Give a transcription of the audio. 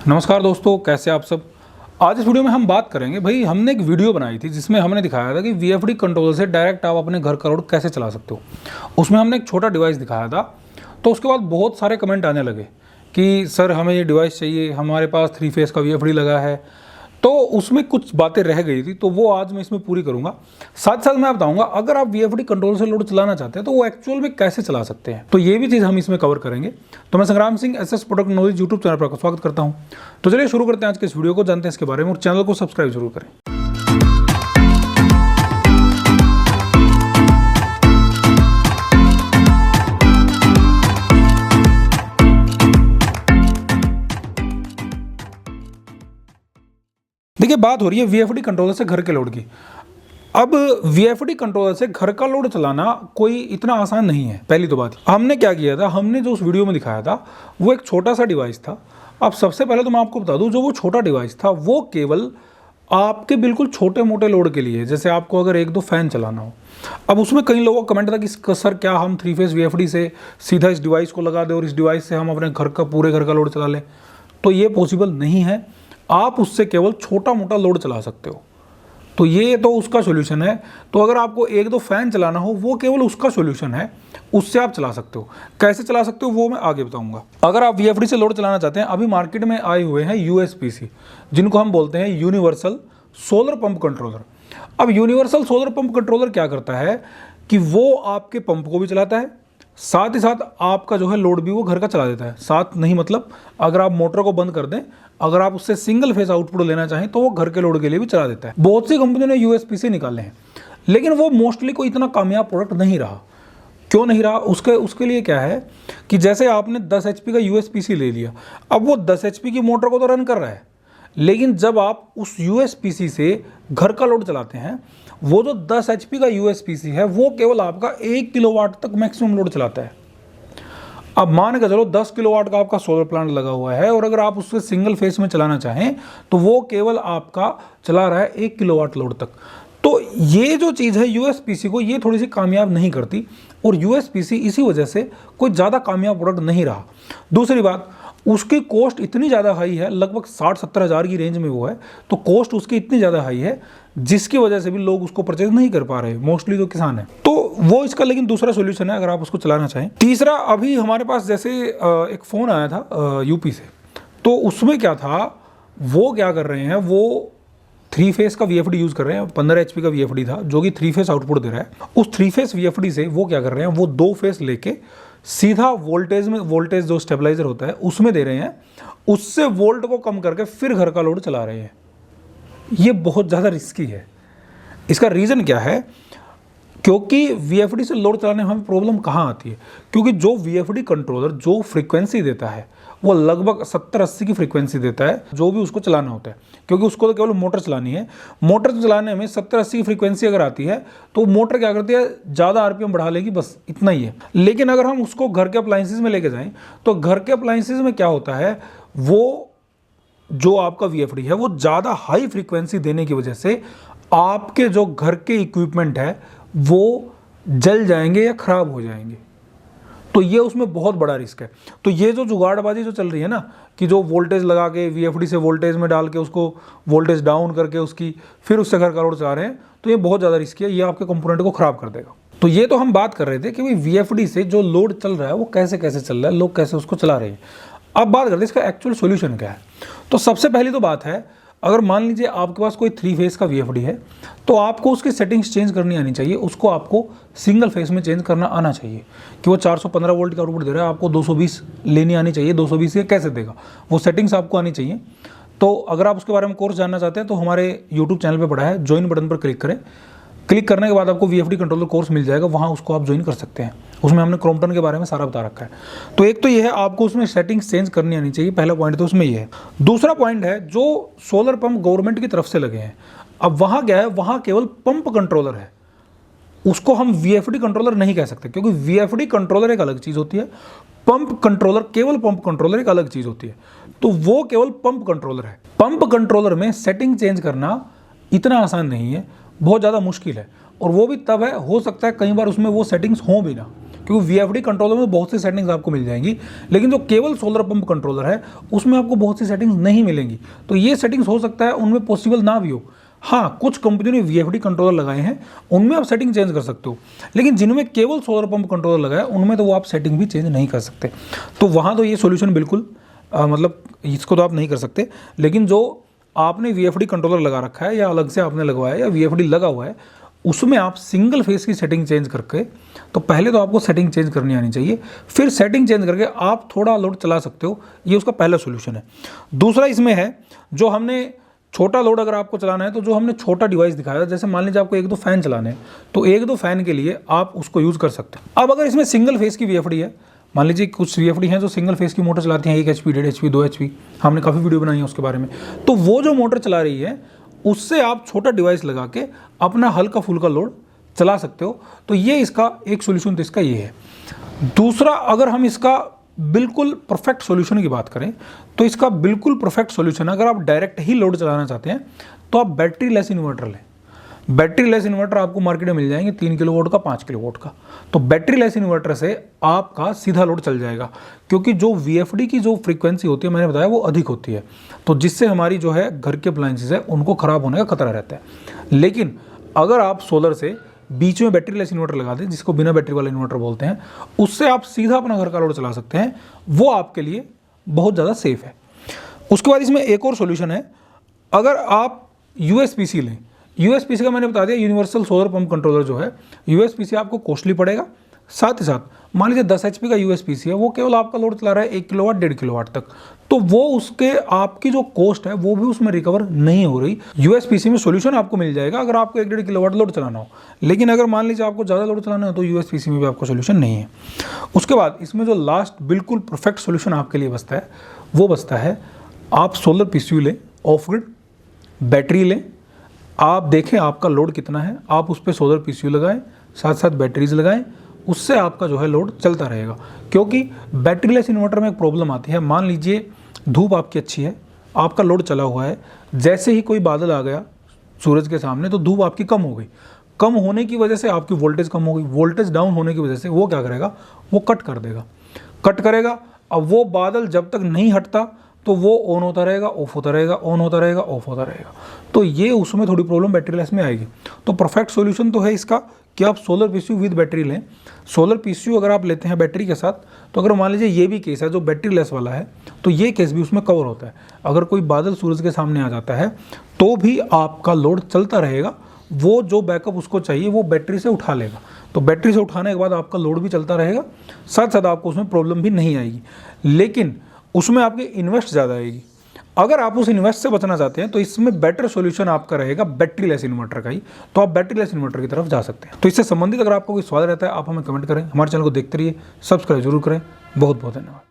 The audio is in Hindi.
नमस्कार दोस्तों, कैसे आप सब। आज इस वीडियो में हम बात करेंगे भाई, हमने एक वीडियो बनाई थी जिसमें हमने दिखाया था कि VFD कंट्रोलर से डायरेक्ट आप अपने घर का लोड कैसे चला सकते हो। उसमें हमने एक छोटा डिवाइस दिखाया था। तो उसके बाद बहुत सारे कमेंट आने लगे कि सर हमें ये डिवाइस चाहिए, हमारे पास 3 फेस का VFD लगा है। तो उसमें कुछ बातें रह गई थी, तो वो आज मैं इसमें पूरी करूंगा। साथ साथ मैं बताऊंगा अगर आप VFD कंट्रोल से लोड चलाना चाहते हैं तो वो एक्चुअल में कैसे चला सकते हैं, तो ये भी चीज़ हम इसमें कवर करेंगे। तो मैं संग्राम Singh SS product knowledge YouTube channel पर आपका स्वागत करता हूं। तो चलिए शुरू करते हैं आज के इस वीडियो को, जानते हैं इसके बारे में और चैनल को सब्सक्राइब जरूर करें। देखिए, बात हो रही है VFD कंट्रोलर से घर के लोड की। अब VFD कंट्रोलर से घर का लोड चलाना कोई इतना आसान नहीं है। पहली तो बात, हमने क्या किया था, हमने जो उस वीडियो में दिखाया था वो एक छोटा सा डिवाइस था। अब सबसे पहले तो मैं आपको बता दूं, जो वो छोटा डिवाइस था वो केवल आपके बिल्कुल छोटे मोटे लोड के लिए, जैसे आपको अगर 1-2 फैन चलाना हो। अब उसमें कई लोगों का कमेंट था कि सर क्या हम 3 फेस VFD से सीधा इस डिवाइस को लगा दें और इस डिवाइस से हम अपने पूरे घर का लोड चला लें। तो ये पॉसिबल नहीं है। आप उससे केवल छोटा मोटा लोड चला सकते हो। तो ये तो उसका सॉल्यूशन है। तो अगर आपको 1-2 फैन चलाना हो, वो केवल उसका सॉल्यूशन है, उससे आप चला सकते हो। कैसे चला सकते हो वो मैं आगे बताऊंगा। अगर आप VFD से लोड चलाना चाहते हैं, अभी मार्केट में आए हुए हैं USPC, जिनको हम बोलते हैं यूनिवर्सल सोलर पंप कंट्रोलर। अब यूनिवर्सल सोलर पंप कंट्रोलर क्या करता है कि वो आपके पंप को भी चलाता है, साथ ही साथ आपका जो है लोड भी वो घर का चला देता है। साथ नहीं मतलब अगर आप मोटर को बंद कर दें, अगर आप उससे सिंगल फेज आउटपुट लेना चाहें तो वो घर के लोड के लिए भी चला देता है। बहुत सी कंपनियों ने USPC निकाले हैं, लेकिन वो मोस्टली कोई इतना कामयाब प्रोडक्ट नहीं रहा। क्यों नहीं रहा? उसके लिए क्या है कि जैसे आपने 10 HP का USPC ले लिया, अब वो 10 HP की मोटर को तो रन कर रहा है, लेकिन जब आप उस USPC से घर का लोड चलाते हैं, वो जो 10 HP का USPC है वो केवल आपका 1 किलोवाट तक मैक्सिमम लोड चलाता है। अब मान के चलो 10 किलोवाट का आपका सोलर प्लांट लगा हुआ है, और अगर आप उससे सिंगल फेस में चलाना चाहें तो वो केवल आपका चला रहा है 1 किलोवाट लोड तक। तो ये जो चीज़ है USPC को, ये थोड़ी सी कामयाब नहीं करती, और USPC इसी वजह से कोई ज़्यादा कामयाब प्रोडक्ट नहीं रहा। दूसरी बात, उसकी कॉस्ट इतनी ज़्यादा हाई है, लगभग 60-70 हज़ार की रेंज में वो है। तो कॉस्ट उसकी इतनी ज़्यादा हाई है जिसकी वजह से भी लोग उसको परचेज नहीं कर पा रहे, मोस्टली जो किसान है। तो वो इसका लेकिन दूसरा सॉल्यूशन है अगर आप उसको चलाना चाहें। तीसरा, अभी हमारे पास जैसे एक फ़ोन आया था UP से, तो उसमें क्या था, वो क्या कर रहे हैं, वो 3 फेस का VFD यूज़ कर रहे हैं। 15 HP का VFD था जो कि 3 फेस आउटपुट दे रहा है। उस 3 फेस VFD से वो क्या कर रहे हैं, वो 2 फेस लेके सीधा वोल्टेज जो स्टेबलाइजर होता है उसमें दे रहे हैं, उससे वोल्ट को कम करके फिर घर का लोड चला रहे हैं। ये बहुत ज़्यादा रिस्की है। इसका रीज़न क्या है? क्योंकि VFD से लोड चलाने में हमें प्रॉब्लम कहाँ आती है, क्योंकि जो VFD कंट्रोलर जो फ्रीक्वेंसी देता है वो लगभग 70-80 की फ्रीक्वेंसी देता है, जो भी उसको चलाना होता है। क्योंकि उसको तो केवल मोटर चलानी है। मोटर चलाने में 70-80 की फ्रीक्वेंसी अगर आती है तो मोटर क्या करती है, ज़्यादा RPM बढ़ा लेगी, बस इतना ही है। लेकिन अगर हम उसको घर के अप्लाइंसेज में लेके जाएं तो घर के अप्लाइंसेज में क्या होता है, वो जो आपका VFD है वो ज़्यादा हाई फ्रीक्वेंसी देने की वजह से आपके जो घर के इक्विपमेंट है वो जल जाएंगे या ख़राब हो जाएंगे। तो ये उसमें बहुत बड़ा रिस्क है। तो ये जो जुगाड़बाजी जो चल रही है ना, कि जो वोल्टेज लगा के VFD से वोल्टेज में डाल के उसको वोल्टेज डाउन करके उसकी फिर उससे घर का लोड चला रहे हैं, तो ये बहुत ज़्यादा रिस्की है। ये आपके कंपोनेंट को ख़राब कर देगा। तो ये तो हम बात कर रहे थे कि भाई VFD से जो लोड चल रहा है वो कैसे कैसे चल रहा है, लोग कैसे उसको चला रहे हैं। अब बात करते हैं इसका एक्चुअल सॉल्यूशन क्या है। तो सबसे पहली तो बात है, अगर मान लीजिए आपके पास कोई 3 फेस का VFD है तो आपको उसकी सेटिंग्स चेंज करनी आनी चाहिए। उसको आपको सिंगल फेस में चेंज करना आना चाहिए कि वो 415 वोल्ट का आउटपुट दे रहा है, आपको 220 लेनी आनी चाहिए। 220 ये कैसे देगा, वो सेटिंग्स आपको आनी चाहिए। तो अगर आप उसके बारे में कोर्स जानना चाहते हैं तो हमारे YouTube चैनल पर पड़ा है, ज्वाइन बटन पर क्लिक करें। क्लिक करने के बाद आपको VFD कंट्रोलर कोर्स मिल जाएगा, वहाँ उसको आप ज्वाइन कर सकते हैं। उसमें हमने क्रॉम्पटन के बारे में सारा बता रखा है। तो एक तो ये है, आपको उसमें सेटिंग्स चेंज करनी आनी चाहिए, पहला पॉइंट तो उसमें ये है। दूसरा पॉइंट है, जो सोलर पंप गवर्नमेंट की तरफ से लगे हैं, अब वहाँ क्या है, वहाँ केवल पंप कंट्रोलर है, उसको हम VFD कंट्रोलर नहीं कह सकते, क्योंकि VFD कंट्रोलर एक अलग चीज़ होती है, पंप कंट्रोलर, केवल पंप कंट्रोलर एक अलग चीज़ होती है। तो वो केवल पंप कंट्रोलर है। पंप कंट्रोलर में सेटिंग चेंज करना इतना आसान नहीं है, बहुत ज़्यादा मुश्किल है। और वो भी तब है, हो सकता है कई बार उसमें वो सेटिंग्स हों भी ना, क्योंकि वीएफडी कंट्रोलर में बहुत सी सेटिंग्स आपको मिल जाएंगी, लेकिन जो केवल सोलर पंप कंट्रोलर है उसमें आपको बहुत सी सेटिंग्स नहीं मिलेंगी। तो ये सेटिंग्स हो सकता है उनमें पॉसिबल ना भी हो। हाँ, कुछ कंपनियों ने वीएफडी कंट्रोलर लगाए हैं, उनमें आप सेटिंग चेंज कर सकते हो, लेकिन जिनमें केवल सोलर पंप कंट्रोलर लगा है उनमें तो वो आप सेटिंग भी चेंज नहीं कर सकते। तो वहाँ तो ये सोल्यूशन बिल्कुल मतलब इसको तो आप नहीं कर सकते। लेकिन जो आपने वीएफडी कंट्रोलर लगा रखा है या अलग से आपने लगवाया या वीएफडी लगा हुआ है, उसमें आप सिंगल फेस की सेटिंग चेंज करके, तो पहले तो आपको सेटिंग चेंज करनी आनी चाहिए, फिर सेटिंग चेंज करके आप थोड़ा लोड चला सकते हो। ये उसका पहला सोल्यूशन है। दूसरा इसमें है, जो हमने छोटा लोड अगर आपको चलाना है तो जो हमने छोटा डिवाइस दिखाया था, जैसे मान लीजिए आपको 1-2 फैन चलाने हैं, तो 1-2 फैन के लिए आप उसको यूज़ कर सकते हैं। अब अगर इसमें सिंगल फेस की वीएफडी है, मान लीजिए कुछ वीएफडी हैं जो सिंगल फेस की मोटर चलाती हैं, 1 HP, 1.5 HP, 2 HP, हमने काफ़ी वीडियो बनाई है उसके बारे में। तो वो जो मोटर चला रही है उससे आप छोटा डिवाइस लगा के अपना हल्का फुल्का लोड चला सकते हो। तो ये इसका एक सोल्यूशन तो इसका ये है। दूसरा, अगर हम इसका बिल्कुल परफेक्ट सॉल्यूशन की बात करें तो इसका बिल्कुल परफेक्ट सॉल्यूशन, अगर आप डायरेक्ट ही लोड चलाना चाहते हैं तो आप बैटरी लेस इन्वर्टर लें। बैटरी लेस इन्वर्टर आपको मार्केट में मिल जाएंगे 3 किलोवाट का, 5 किलोवाट का। तो बैटरी लेस इन्वर्टर से आपका सीधा लोड चल जाएगा, क्योंकि जो वीएफडी की जो फ्रीक्वेंसी होती है मैंने बताया वो अधिक होती है, तो जिससे हमारी जो है घर के अप्लायंसेस है उनको ख़राब होने का खतरा रहता है। लेकिन अगर आप सोलर से बीच में बैटरी लेस इन्वर्टर लगा दें, जिसको बिना बैटरी वाला इन्वर्टर बोलते हैं, उससे आप सीधा अपना घर का लोड चला सकते हैं। वो आपके लिए बहुत ज़्यादा सेफ है। उसके बाद इसमें एक और सोल्यूशन है, अगर आप यूएसपीसी लें। यूएसपीसी का मैंने बता दिया, यूनिवर्सल सोलर पंप कंट्रोलर जो है, यूएसपीसी आपको कॉस्टली पड़ेगा। साथ ही साथ मान लीजिए 10 HP का यूएसपीसी है, वो केवल आपका लोड चला रहा है 1 किलोवाट 1.5 किलोवाट तक, तो वो उसके आपकी जो कॉस्ट है वो भी उसमें रिकवर नहीं हो रही। यूएसपीसी में सोल्यूशन आपको मिल जाएगा अगर आपको 1.5 किलोवाट लोड चलाना हो, लेकिन अगर मान लीजिए आपको ज़्यादा लोड चलाना हो तो यूएसपीसी में भी आपको सोल्यूशन नहीं है। उसके बाद इसमें जो लास्ट बिल्कुल परफेक्ट सोल्यूशन आपके लिए बचता है वो बचता है, आप सोलर पीसीयू लें, ऑफ ग्रिड बैटरी लें, आप देखें आपका लोड कितना है, आप उस पर सोलर पीसीयू लगाएं, साथ साथ बैटरीज लगाएं, उससे आपका जो है लोड चलता रहेगा। क्योंकि बैटरी लेस इन्वर्टर में एक प्रॉब्लम आती है, मान लीजिए धूप आपकी अच्छी है, आपका लोड चला हुआ है, जैसे ही कोई बादल आ गया सूरज के सामने तो धूप आपकी कम हो गई। कम होने की वजह से आपकी वोल्टेज कम हो गई, वोल्टेज डाउन होने की वजह से वो क्या करेगा, वो कट कर देगा, कट करेगा। अब वो बादल जब तक नहीं हटता तो वो ऑन होता रहेगा, ऑफ होता रहेगा, ऑन होता रहेगा, ऑफ होता रहेगा। तो ये उसमें थोड़ी प्रॉब्लम बैटरी लेस में आएगी। तो परफेक्ट सॉल्यूशन तो है इसका कि आप सोलर पीसीयू विद बैटरी लें। सोलर पीसीयू अगर आप लेते हैं बैटरी के साथ, तो अगर मान लीजिए ये भी केस है जो बैटरी लेस वाला है, तो ये केस भी उसमें कवर होता है। अगर कोई बादल सूरज के सामने आ जाता है तो भी आपका लोड चलता रहेगा, वो जो बैकअप उसको चाहिए वो बैटरी से उठा लेगा। तो बैटरी से उठाने के बाद आपका लोड भी चलता रहेगा, साथ साथ आपको उसमें प्रॉब्लम भी नहीं आएगी, लेकिन उसमें आपकी इन्वेस्ट ज़्यादा आएगी। अगर आप उस इन्वेस्ट से बचना चाहते हैं तो इसमें बेटर सॉल्यूशन आपका रहेगा बैटरी लेस इन्वर्टर का ही, तो आप बैटरी लेस इन्वर्टर की तरफ जा सकते हैं। तो इससे संबंधित अगर आपको कोई सवाल रहता है आप हमें कमेंट करें, हमारे चैनल को देखते रहिए, सब्सक्राइब जरूर करें। बहुत बहुत धन्यवाद।